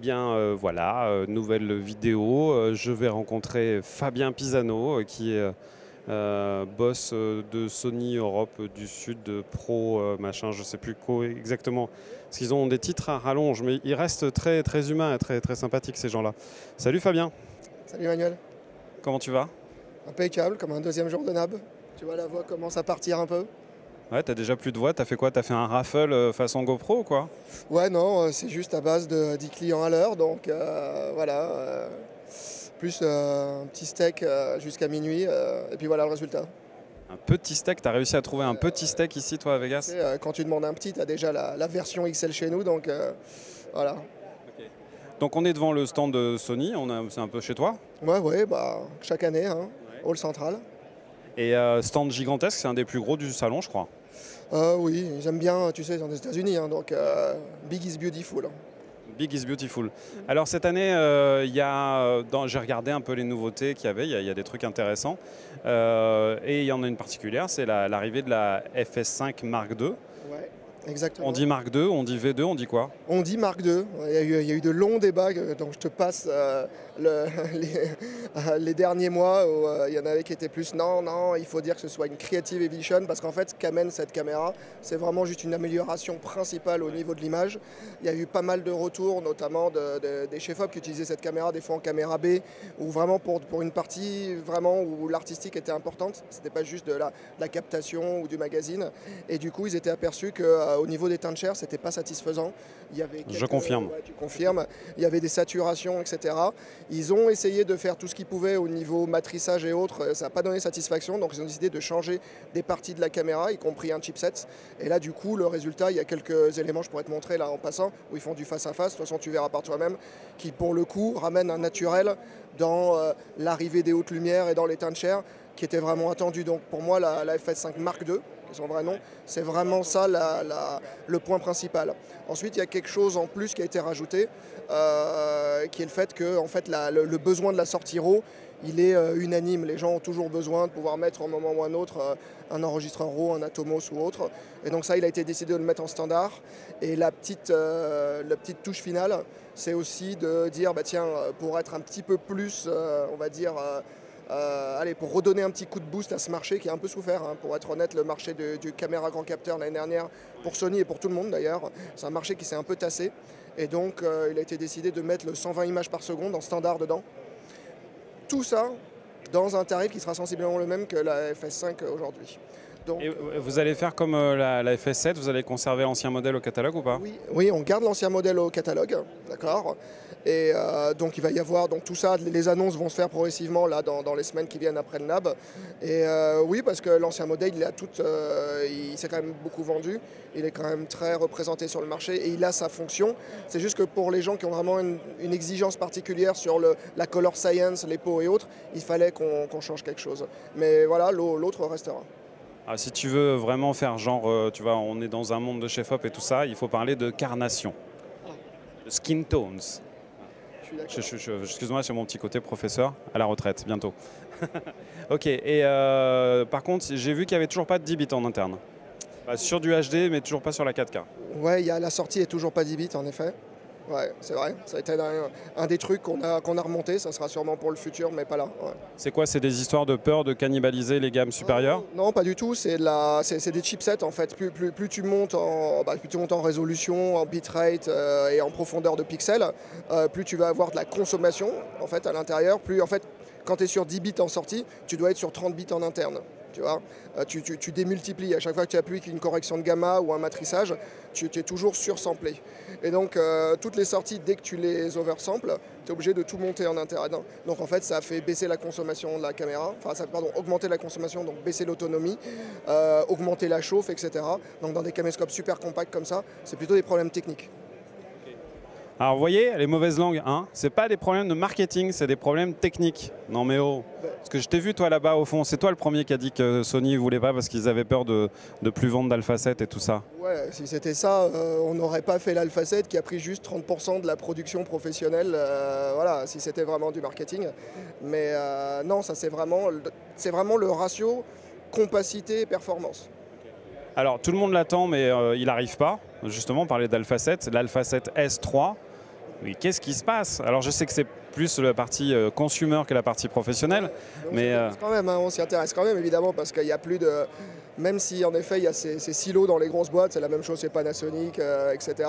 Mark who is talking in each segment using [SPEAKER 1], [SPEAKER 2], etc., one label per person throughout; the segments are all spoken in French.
[SPEAKER 1] bien voilà, nouvelle vidéo. Je vais rencontrer Fabien Pisano, qui est boss de Sony Europe du Sud, Pro, machin, je sais plus quoi exactement. Parce qu'ils ont des titres à rallonge, mais ils restent très, très humains et très, très sympathiques, ces gens-là. Salut Fabien.
[SPEAKER 2] Salut Manuel.
[SPEAKER 1] Comment tu vas?
[SPEAKER 2] Impeccable, comme un deuxième jour de NAB. Tu vois, la voix commence à partir un peu.
[SPEAKER 1] Ouais, t'as déjà plus de voix, t'as fait quoi? T'as fait un raffle façon GoPro ou quoi?
[SPEAKER 2] Ouais, non, c'est juste à base de 10 clients à l'heure, donc voilà. Plus un petit steak jusqu'à minuit, et puis voilà le résultat.
[SPEAKER 1] Un petit steak, t'as réussi à trouver un petit steak ici, toi, à Vegas?
[SPEAKER 2] Quand tu demandes un petit, tu as déjà la version XL chez nous, donc voilà.
[SPEAKER 1] Okay. Donc on est devant le stand de Sony, c'est un peu chez toi?
[SPEAKER 2] Ouais, bah, chaque année, hein,
[SPEAKER 1] ouais.
[SPEAKER 2] Hall central.
[SPEAKER 1] Et stand gigantesque, c'est un des plus gros du salon, je crois.
[SPEAKER 2] Oui, j'aime bien, tu sais, c'est aux États-Unis, hein, donc big is beautiful.
[SPEAKER 1] Big is beautiful. Alors cette année, j'ai regardé un peu les nouveautés qu'il y avait, il y a des trucs intéressants. Et il y en a une particulière, c'est l'arrivée de la FS5 Mark II.
[SPEAKER 2] Ouais, exactement.
[SPEAKER 1] On dit Mark II, on dit V2, on dit quoi?
[SPEAKER 2] On dit Mark II. Il y a eu de longs débats, donc je te passe les derniers mois où il y en avait qui étaient plus non, il faut dire que ce soit une Creative Edition, parce qu'en fait, ce qu'amène cette caméra, c'est vraiment juste une amélioration principale au niveau de l'image. Il y a eu pas mal de retours, notamment des chefs-op qui utilisaient cette caméra, des fois en caméra B, ou vraiment pour une partie vraiment où l'artistique était importante. C'était pas juste de la captation ou du magazine. Et du coup, ils étaient aperçus qu'au niveau des teintes de chair, c'était pas satisfaisant.
[SPEAKER 1] Je confirme.
[SPEAKER 2] Ouais, tu confirmes. Il y avait des saturations, etc. Ils ont essayé de faire tout ce qu'ils pouvaient au niveau matrissage et autres. Ça n'a pas donné satisfaction, donc ils ont décidé de changer des parties de la caméra, y compris un chipset. Et là, du coup, le résultat, il y a quelques éléments, je pourrais te montrer là en passant, où ils font du face-à-face. De toute façon, tu verras par toi-même, qui pour le coup ramène un naturel dans l'arrivée des hautes lumières et dans les teintes de chair, qui était vraiment attendu. Donc pour moi, la FS5 Mark II, son vrai nom, c'est vraiment ça le point principal. Ensuite, il y a quelque chose en plus qui a été rajouté, qui est le fait que en fait, le besoin de la sortie RAW, il est unanime. Les gens ont toujours besoin de pouvoir mettre à un moment ou à un autre un enregistreur RAW, un Atomos ou autre. Et donc ça, il a été décidé de le mettre en standard. Et la petite touche finale, c'est aussi de dire, bah, tiens, pour être un petit peu plus, on va dire, pour redonner un petit coup de boost à ce marché qui a un peu souffert, hein, pour être honnête, le marché du caméra grand capteur l'année dernière, pour Sony et pour tout le monde d'ailleurs, c'est un marché qui s'est un peu tassé. Et donc il a été décidé de mettre le 120 images par seconde en standard dedans. Tout ça dans un tarif qui sera sensiblement le même que la FS5 aujourd'hui. Donc,
[SPEAKER 1] et vous allez faire comme la FS7, vous allez conserver l'ancien modèle au catalogue ou pas?
[SPEAKER 2] Oui, on garde l'ancien modèle au catalogue, d'accord. Et donc il va y avoir donc tout ça, les annonces vont se faire progressivement là dans les semaines qui viennent après le NAB. Et oui, parce que l'ancien modèle, il s'est quand même beaucoup vendu, il est quand même très représenté sur le marché et il a sa fonction. C'est juste que pour les gens qui ont vraiment une exigence particulière sur la color science, les pots et autres, il fallait qu'on change quelque chose. Mais voilà, l'autre restera.
[SPEAKER 1] Ah, si tu veux vraiment faire genre, tu vois, on est dans un monde de chef-op et tout ça, il faut parler de carnation, de skin tones. Excuse-moi, c'est mon petit côté professeur à la retraite, bientôt. Ok, et par contre, j'ai vu qu'il n'y avait toujours pas de 10 bits en interne. Sur du HD, mais toujours pas sur la 4K.
[SPEAKER 2] Ouais, la sortie est toujours pas 10 bits, en effet. Ouais, c'est vrai. Ça a été un des trucs qu'on a remonté. Ça sera sûrement pour le futur, mais pas là. Ouais.
[SPEAKER 1] C'est quoi? C'est des histoires de peur de cannibaliser les gammes supérieures?
[SPEAKER 2] Non, pas du tout. C'est des chipsets en fait. Plus tu montes en résolution, en bitrate et en profondeur de pixels, plus tu vas avoir de la consommation en fait à l'intérieur. Plus en fait, quand tu es sur 10 bits en sortie, tu dois être sur 30 bits en interne. Tu vois, tu démultiplies. À chaque fois que tu appuies une correction de gamma ou un matrissage, tu es toujours sursamplé. Et donc, toutes les sorties, dès que tu les oversamples, tu es obligé de tout monter en interne. Donc, en fait, ça fait baisser la consommation de la caméra. Enfin, augmenter la consommation, donc baisser l'autonomie, augmenter la chauffe, etc. Donc, dans des caméscopes super compacts comme ça, c'est plutôt des problèmes techniques.
[SPEAKER 1] Alors vous voyez, les mauvaises langues, hein, c'est pas des problèmes de marketing, c'est des problèmes techniques. Non mais oh, parce que je t'ai vu toi là-bas au fond, c'est toi le premier qui a dit que Sony ne voulait pas parce qu'ils avaient peur de plus vendre d'Alpha 7 et tout ça.
[SPEAKER 2] Ouais, si c'était ça, on n'aurait pas fait l'Alpha 7 qui a pris juste 30% de la production professionnelle, voilà, si c'était vraiment du marketing. Mais non, ça c'est vraiment le ratio compacité-performance.
[SPEAKER 1] Alors tout le monde l'attend mais il n'arrive pas, justement on parlait d'Alpha 7, l'Alpha 7 S3. Oui, qu'est-ce qui se passe? Alors je sais que c'est plus la partie consumer que la partie professionnelle, mais
[SPEAKER 2] Quand même, hein, on s'y intéresse quand même évidemment parce qu'il y a plus de... Même si en effet il y a ces silos dans les grosses boîtes, c'est la même chose chez Panasonic, etc.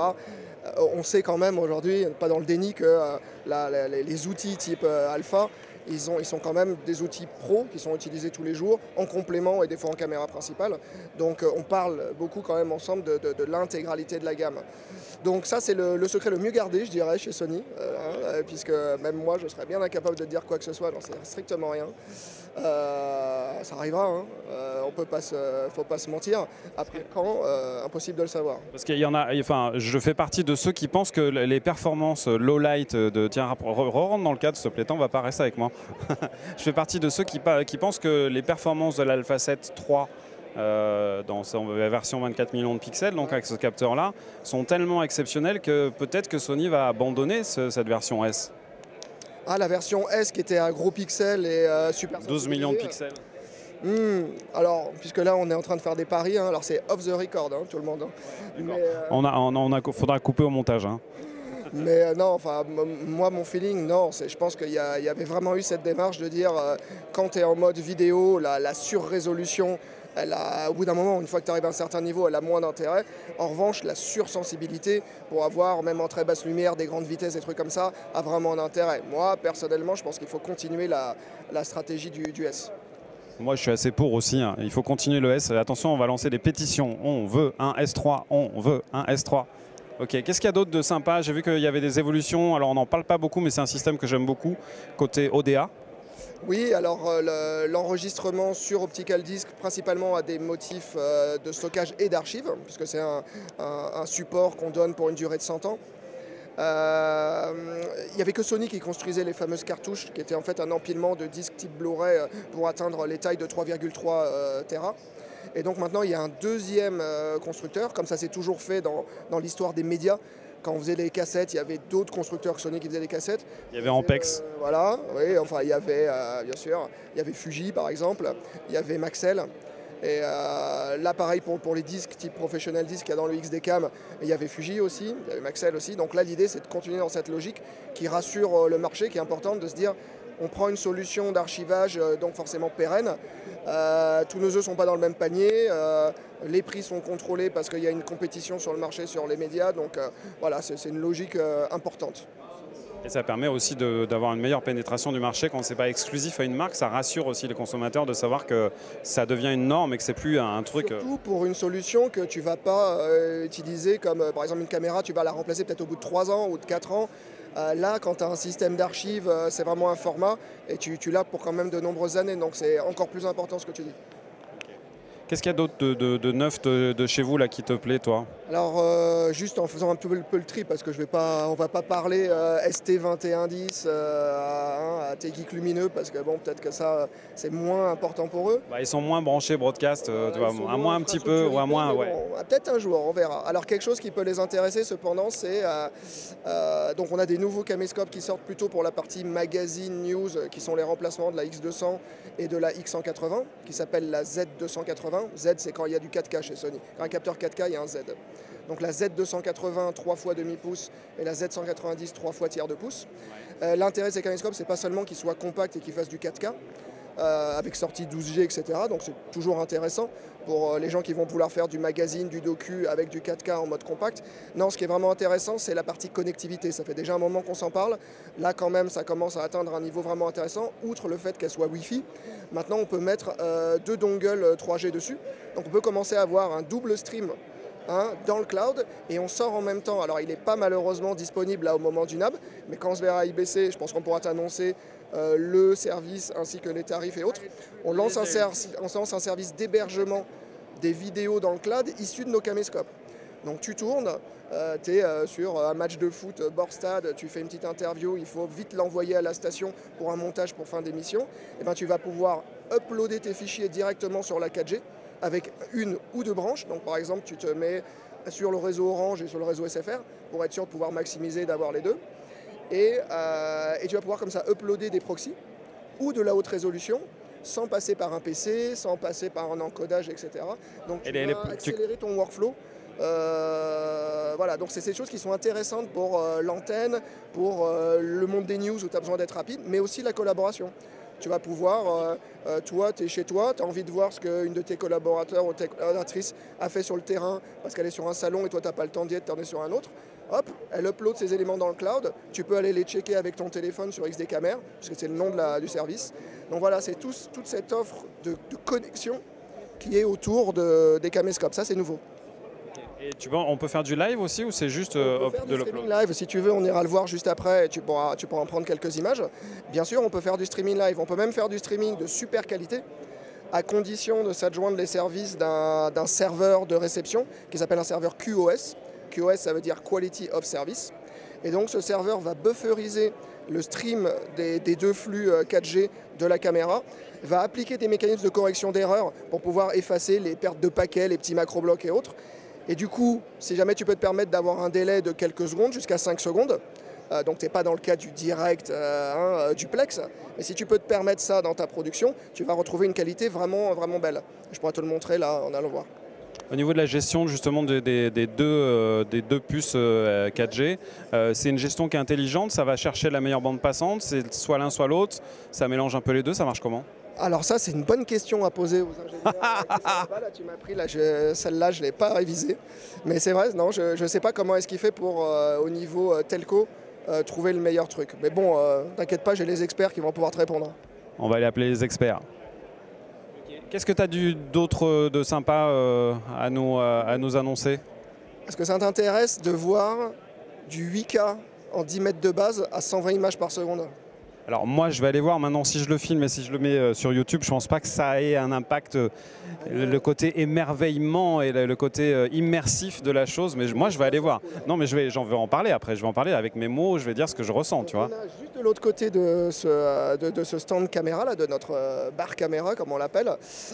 [SPEAKER 2] On sait quand même aujourd'hui, pas dans le déni, que les outils type Alpha, ils sont quand même des outils pro qui sont utilisés tous les jours en complément et des fois en caméra principale. Donc on parle beaucoup quand même ensemble de l'intégralité de la gamme. Donc ça c'est le secret le mieux gardé je dirais chez Sony, puisque même moi je serais bien incapable de dire quoi que ce soit, j'en sais strictement rien. Ça arrivera, hein. Faut pas se mentir. Après quand, impossible de le savoir.
[SPEAKER 1] parce qu'il y en a, enfin, je fais partie de ceux qui pensent que les performances low light de tiens, rentre dans le cadre, s'il te plaît, on va pas rester avec moi. Je fais partie de ceux qui pensent que les performances de l'Alpha 7 III dans sa version 24 millions de pixels, donc avec ce capteur-là, sont tellement exceptionnelles que peut-être que Sony va abandonner cette version S.
[SPEAKER 2] Ah, la version S qui était à gros pixels et super
[SPEAKER 1] 12 millions de pixels.
[SPEAKER 2] Alors, puisque là on est en train de faire des paris, hein, alors c'est off the record, hein, tout le monde. Hein. Mais,
[SPEAKER 1] Faudra couper au montage. Hein.
[SPEAKER 2] Mais non, enfin, moi mon feeling, non, je pense qu'il y avait vraiment eu cette démarche de dire quand tu es en mode vidéo, la surrésolution, au bout d'un moment, une fois que tu arrives à un certain niveau, elle a moins d'intérêt. En revanche, la sursensibilité pour avoir, même en très basse lumière, des grandes vitesses, des trucs comme ça, a vraiment un intérêt. Moi, personnellement, je pense qu'il faut continuer la stratégie du S.
[SPEAKER 1] Moi, je suis assez pour aussi. Hein. Il faut continuer le S. Attention, on va lancer des pétitions. On veut un S3. On veut un S3. Ok, qu'est-ce qu'il y a d'autre de sympa? J'ai vu qu'il y avait des évolutions. Alors, on n'en parle pas beaucoup, mais c'est un système que j'aime beaucoup, côté ODA.
[SPEAKER 2] Oui, alors l'enregistrement sur Optical Disc principalement a des motifs de stockage et d'archives, puisque c'est un support qu'on donne pour une durée de 100 ans. Il n'y avait que Sony qui construisait les fameuses cartouches, qui étaient en fait un empilement de disques type Blu-ray pour atteindre les tailles de 3,3 Tera. Et donc maintenant, il y a un deuxième constructeur, comme ça c'est toujours fait dans l'histoire des médias. Quand on faisait les cassettes, il y avait d'autres constructeurs que Sony qui faisaient les cassettes.
[SPEAKER 1] Il y avait Ampex.
[SPEAKER 2] Voilà, oui, enfin il y avait, bien sûr, il y avait Fuji par exemple, il y avait Maxell. Et là, pareil pour les disques type professionnel disc qu'il y a dans le XD Cam, il y avait Fuji aussi, il y avait Maxell aussi. Donc là, l'idée, c'est de continuer dans cette logique qui rassure le marché, qui est importante de se dire on prend une solution d'archivage donc forcément pérenne. Tous nos œufs ne sont pas dans le même panier. Les prix sont contrôlés parce qu'il y a une compétition sur le marché, sur les médias. Donc voilà, c'est une logique importante.
[SPEAKER 1] Et ça permet aussi d'avoir une meilleure pénétration du marché quand ce n'est pas exclusif à une marque. Ça rassure aussi les consommateurs de savoir que ça devient une norme et que c'est plus un truc...
[SPEAKER 2] Surtout pour une solution que tu ne vas pas utiliser comme par exemple une caméra, tu vas la remplacer peut-être au bout de 3 ans ou de 4 ans. Là, quand tu as un système d'archives, c'est vraiment un format et tu l'as pour quand même de nombreuses années. Donc c'est encore plus important ce que tu dis. Qu'est-ce
[SPEAKER 1] qu'il y a d'autre de neuf de chez vous là qui te plaît, toi?
[SPEAKER 2] Alors, juste en faisant un peu le tri, parce que on va pas parler ST2110 à T-Geek lumineux, parce que bon, peut-être que ça, c'est moins important pour eux.
[SPEAKER 1] Bah, ils sont moins branchés broadcast, tu vois, à moins un petit peu, ou à moins, ouais.
[SPEAKER 2] Bon, peut-être un jour, on verra. Alors, quelque chose qui peut les intéresser, cependant, c'est... donc, on a des nouveaux caméscopes qui sortent plutôt pour la partie magazine news, qui sont les remplacements de la X200 et de la X180, qui s'appelle la Z280. Z, c'est quand il y a du 4K chez Sony. Quand un capteur 4K, il y a un Z. Donc la Z280 3 fois demi-pouce et la Z190 3 fois tiers de pouce. L'intérêt de ces caméscopes, c'est pas seulement qu'ils soient compacts et qu'ils fassent du 4K, avec sortie 12G, etc. Donc c'est toujours intéressant pour les gens qui vont vouloir faire du magazine, du docu avec du 4K en mode compact. Non, ce qui est vraiment intéressant, c'est la partie connectivité. Ça fait déjà un moment qu'on s'en parle. Là, quand même, ça commence à atteindre un niveau vraiment intéressant, outre le fait qu'elle soit Wi-Fi. Maintenant, on peut mettre 2 dongles 3G dessus. Donc on peut commencer à avoir un double stream dans le cloud et on sort en même temps. Alors il n'est pas malheureusement disponible là au moment du NAB, mais quand on se verra IBC, je pense qu'on pourra t'annoncer le service ainsi que les tarifs et autres. On lance un service d'hébergement des vidéos dans le cloud issus de nos caméscopes. Donc tu tournes, tu es sur un match de foot bord-stade, tu fais une petite interview, il faut vite l'envoyer à la station pour un montage pour fin d'émission. Et ben, tu vas pouvoir uploader tes fichiers directement sur la 4G avec une ou deux branches. Donc par exemple, tu te mets sur le réseau Orange et sur le réseau SFR pour être sûr de pouvoir maximiser, d'avoir les deux. Et tu vas pouvoir comme ça uploader des proxys ou de la haute résolution sans passer par un PC, sans passer par un encodage, etc. Donc tu vas accélérer ton workflow. voilà, donc c'est ces choses qui sont intéressantes pour l'antenne, pour le monde des news où tu as besoin d'être rapide, mais aussi la collaboration. Tu vas pouvoir, toi, tu es chez toi, tu as envie de voir ce qu'une de tes collaborateurs ou tes collaboratrices a fait sur le terrain parce qu'elle est sur un salon et toi, tu n'as pas le temps d'y être, tu en es sur un autre. Hop, elle upload ces éléments dans le cloud. Tu peux aller les checker avec ton téléphone sur XD Camera, puisque c'est le nom du service. Donc voilà, c'est toute cette offre de connexion qui est autour des caméscopes. Ça, c'est nouveau.
[SPEAKER 1] Et on peut faire du live aussi ou c'est juste
[SPEAKER 2] de l'upload live? Si tu veux, on ira le voir juste après et tu pourras en prendre quelques images. Bien sûr, on peut faire du streaming live. On peut même faire du streaming de super qualité à condition de s'adjoindre les services d'un serveur de réception qui s'appelle un serveur QoS. QoS, ça veut dire Quality of Service. Et donc, ce serveur va bufferiser le stream des deux flux 4G de la caméra, va appliquer des mécanismes de correction d'erreur pour pouvoir effacer les pertes de paquets, les petits macro-blocs et autres. Et du coup, si jamais tu peux te permettre d'avoir un délai de quelques secondes, jusqu'à 5 secondes, donc tu n'es pas dans le cas du direct duplex, mais si tu peux te permettre ça dans ta production, tu vas retrouver une qualité vraiment, vraiment belle. Je pourrais te le montrer là en allant voir.
[SPEAKER 1] Au niveau de la gestion justement des deux puces 4G, c'est une gestion qui est intelligente, ça va chercher la meilleure bande passante, c'est soit l'un soit l'autre, ça mélange un peu les deux, ça marche comment?
[SPEAKER 2] Alors ça, c'est une bonne question à poser aux ingénieurs. Là, tu m'as pris, celle-là, je ne l'ai pas révisée. Mais c'est vrai, non, je ne sais pas comment est-ce qu'il fait pour, au niveau telco, trouver le meilleur truc. Mais bon, t'inquiète pas, j'ai les experts qui vont pouvoir te répondre.
[SPEAKER 1] On va aller appeler les experts. Qu'est-ce que tu as d'autre de sympa à nous annoncer?
[SPEAKER 2] Est-ce que ça t'intéresse de voir du 8K en 10 mètres de base à 120 images par seconde?
[SPEAKER 1] Alors moi, je vais aller voir maintenant si je le filme et si je le mets sur YouTube. Je ne pense pas que ça ait un impact, le côté émerveillement et le côté immersif de la chose. Mais moi, je vais aller voir. Non, mais j'en vais en parler après. Je vais en parler avec mes mots. Je vais dire ce que je ressens, tu vois.
[SPEAKER 2] On a juste de l'autre côté de ce stand caméra, là, de notre bar caméra, comme on l'appelle,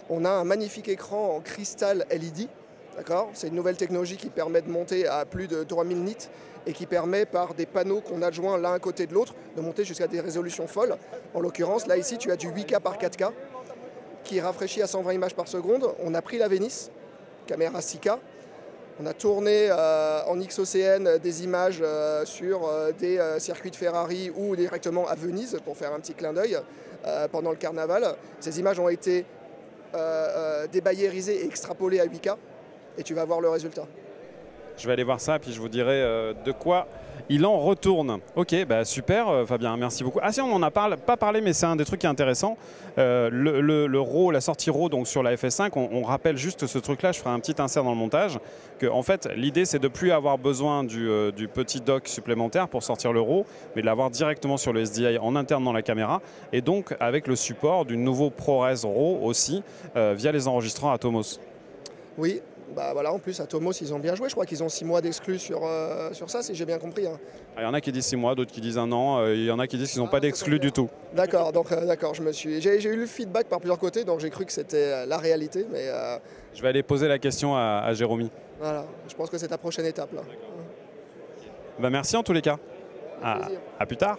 [SPEAKER 2] on a un magnifique écran en cristal LED. C'est une nouvelle technologie qui permet de monter à plus de 3000 nits et qui permet par des panneaux qu'on adjoint l'un à côté de l'autre de monter jusqu'à des résolutions folles. En l'occurrence, là ici, tu as du 8K par 4K qui rafraîchit à 120 images par seconde. On a pris la Venice, caméra 6K. On a tourné en XOCN des images sur des circuits de Ferrari ou directement à Venise pour faire un petit clin d'œil pendant le carnaval. Ces images ont été débayérisées et extrapolées à 8K. Et tu vas voir le résultat.
[SPEAKER 1] Je vais aller voir ça, puis je vous dirai de quoi il en retourne. Ok, bah super, Fabien, merci beaucoup. Ah si, on n'en a pas parlé, mais c'est un des trucs qui est intéressant. Le RAW, la sortie RAW donc sur la FS5, on rappelle juste ce truc-là, je ferai un petit insert dans le montage, que en fait, l'idée, c'est de ne plus avoir besoin du petit dock supplémentaire pour sortir le RAW, mais de l'avoir directement sur le SDI en interne dans la caméra, et donc avec le support du nouveau ProRes RAW aussi, via les enregistrants Atomos.
[SPEAKER 2] Oui. Bah voilà, en plus, Atomos, ils ont bien joué. Je crois qu'ils ont 6 mois d'exclus sur ça, si j'ai bien compris. Hein.
[SPEAKER 1] Il y en a qui disent 6 mois, d'autres qui disent 1 an. Il y en a qui disent qu'ils n'ont pas d'exclus du tout.
[SPEAKER 2] D'accord, donc d'accord, j'ai eu le feedback par plusieurs côtés, donc j'ai cru que c'était la réalité. Mais
[SPEAKER 1] je vais aller poser la question à Jérôme.
[SPEAKER 2] Voilà, je pense que c'est ta prochaine étape. Là.
[SPEAKER 1] Bah, merci en tous les cas. À plus tard.